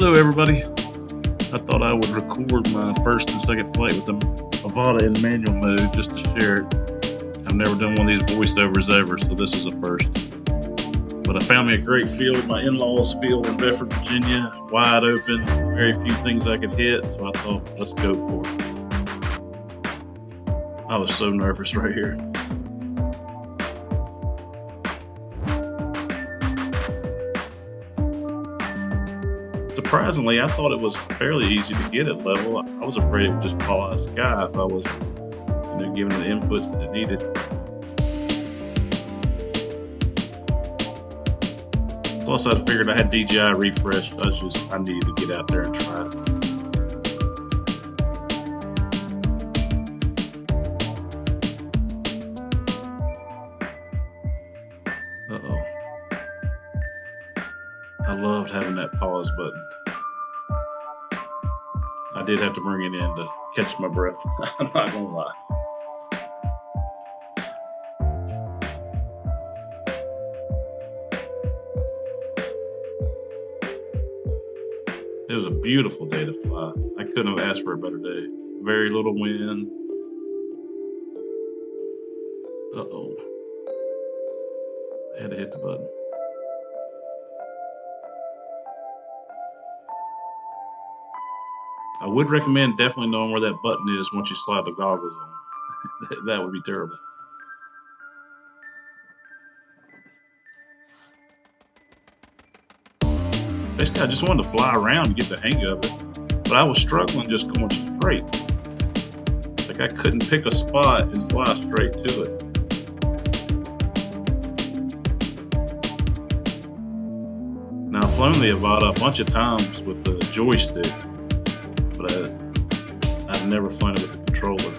Hello, everybody. I thought I would record my first and second flight with the Avata in manual mode just to share it. I've never done one of these voiceovers ever, so this is a first. But I found me a great field, my in-laws field in Bedford, Virginia, wide open, very few things I could hit, so I thought, let's go for it. I was so nervous right here. Surprisingly, I thought it was fairly easy to get at level. I was afraid it would just fall out of the sky if I wasn't, given the inputs that it needed. Plus, I figured I had DJI refreshed. I needed to get out there and try it. Uh-oh. I loved having that pause button. I did have to bring it in to catch my breath. I'm not gonna lie. It was a beautiful day to fly. I couldn't have asked for a better day. Very little wind. Uh-oh. I had to hit the button. I would recommend definitely knowing where that button is once you slide the goggles on. That would be terrible. Basically, I just wanted to fly around and get the hang of it, but I was struggling just going straight. Like I couldn't pick a spot and fly straight to it. Now, I've flown the Avata a bunch of times with the joystick, but I've never flown it with the controller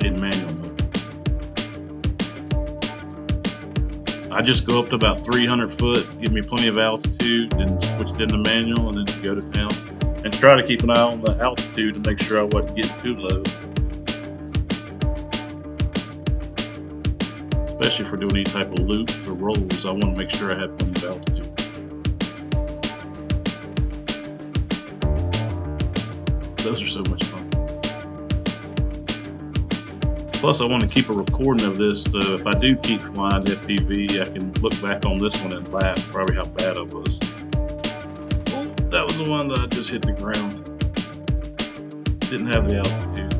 in manual mode. I just go up to about 300 foot, give me plenty of altitude, and switch it into manual, and then go to town. And try to keep an eye on the altitude to make sure I wasn't getting too low. Especially if we're doing any type of loops or rolls, I want to make sure I have plenty of altitude. Those are so much fun. Plus, I want to keep a recording of this, so if I do keep flying FPV, I can look back on this one and laugh probably how bad I was. Oh, that was the one that I just hit the ground. Didn't have the altitude.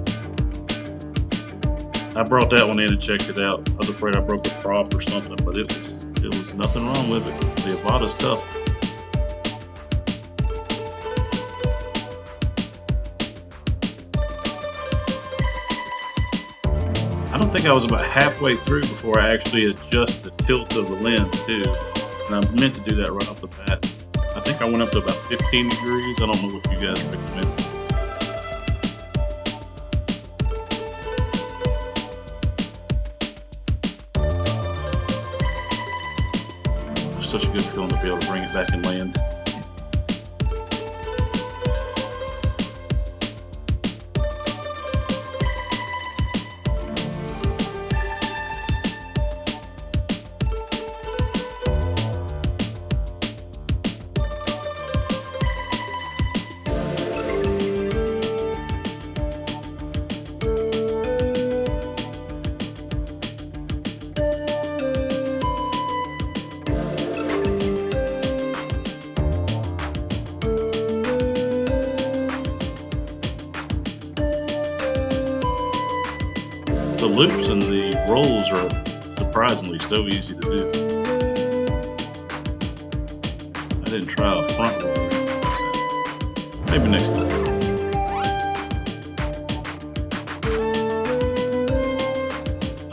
I brought that one in and checked it out. I was afraid I broke a prop or something, but it was nothing wrong with it. The Avata's tough. I don't think I was about halfway through before I actually adjust the tilt of the lens too. And I meant to do that right off the bat. I think I went up to about 15 degrees. I don't know what you guys recommend. It's such a good feeling to be able to bring it back and land. The loops and the rolls are surprisingly so easy to do. I didn't try a front roll. Maybe next time.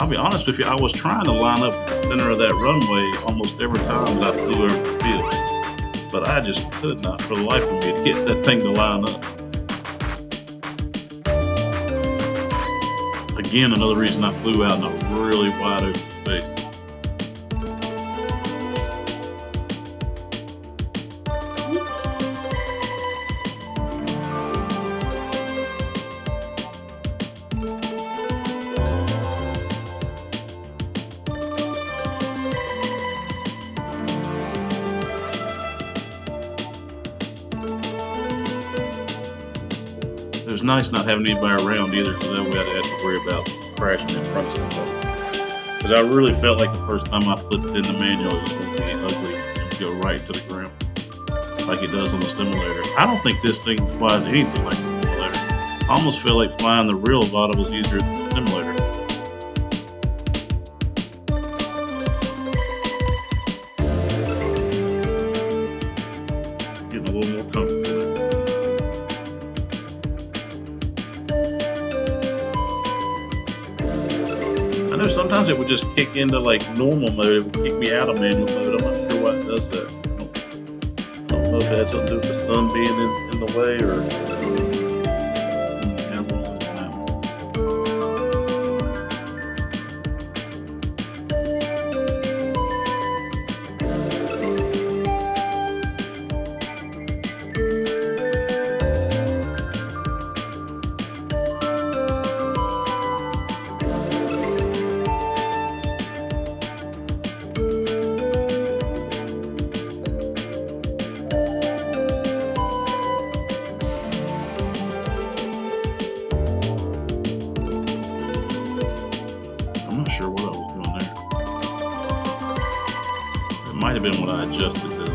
I'll be honest with you, I was trying to line up the center of that runway almost every time that I flew over the field. But I just could not for the life of me to get that thing to line up. Again, another reason I flew out in a really wide open space. nice not having anybody around either, because that way I didn't have to worry about crashing in front of somebody. Because I really felt like the first time I flipped it in the manual, it was going to be ugly and go right into the ground, like it does on the simulator. I don't think this thing flies anything like the simulator. I almost feel like flying the real Avata was easier than the simulator. Getting a little more comfortable there. I know sometimes it would just kick into like normal mode. It would kick me out of manual mode. I'm not sure why it does that. I don't know if it had something to do with the sun being in the way or. I'm not sure what I was doing there. It might have been when I adjusted the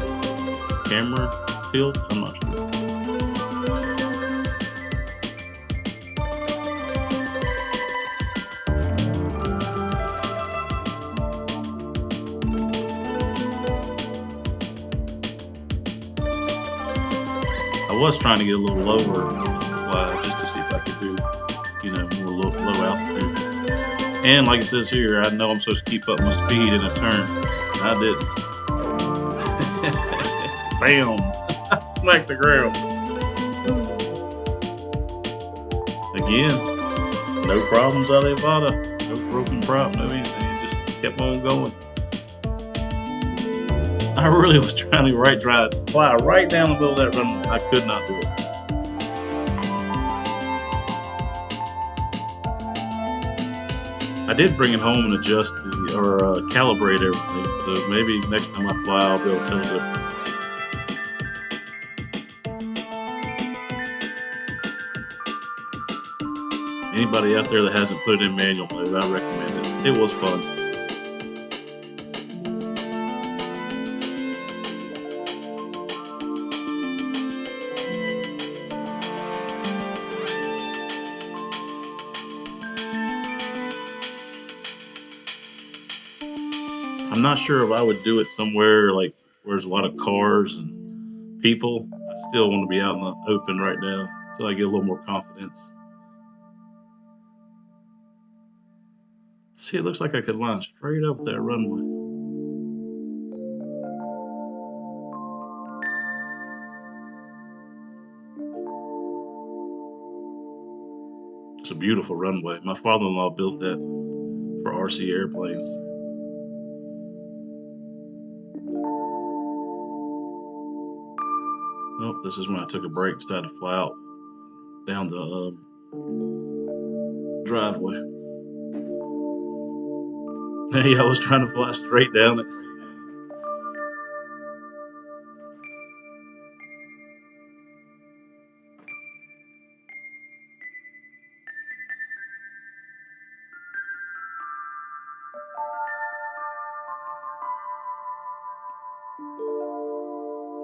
camera tilt. I'm not sure. I was trying to get a little lower fly just to see if I could do, more low altitude. And like it says here, I know I'm supposed to keep up my speed in a turn. I didn't. Bam! Smacked the ground. Again, no problems out of Avata. No broken prop, no anything. It just kept on going. I really was trying to fly right down the middle of that runway. I could not do it. I did bring it home and adjust or calibrate everything, so maybe next time I fly, I'll be able to tell the difference. Anybody out there that hasn't put it in manual mode, I recommend it. It was fun. I'm not sure if I would do it somewhere like where there's a lot of cars and people. I still want to be out in the open right now until I get a little more confidence. See, it looks like I could line straight up that runway. It's a beautiful runway. My father-in-law built that for RC airplanes. Oh, this is when I took a break, decided to fly out down the driveway. Hey, I was trying to fly straight down it.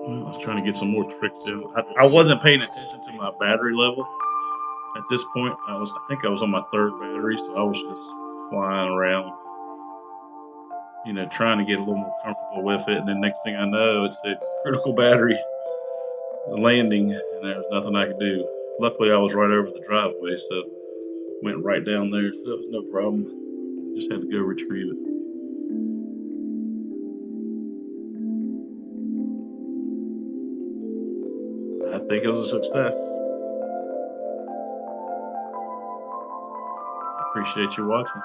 Well, I was trying to get some more tricks in. I wasn't paying attention to my battery level. At this point, I think I was on my third battery, so I was just flying around, trying to get a little more comfortable with it. And then next thing I know, it said critical battery landing, and there was nothing I could do. Luckily, I was right over the driveway, so went right down there, so it was no problem. Just had to go retrieve it. I think it was a success. I appreciate you watching.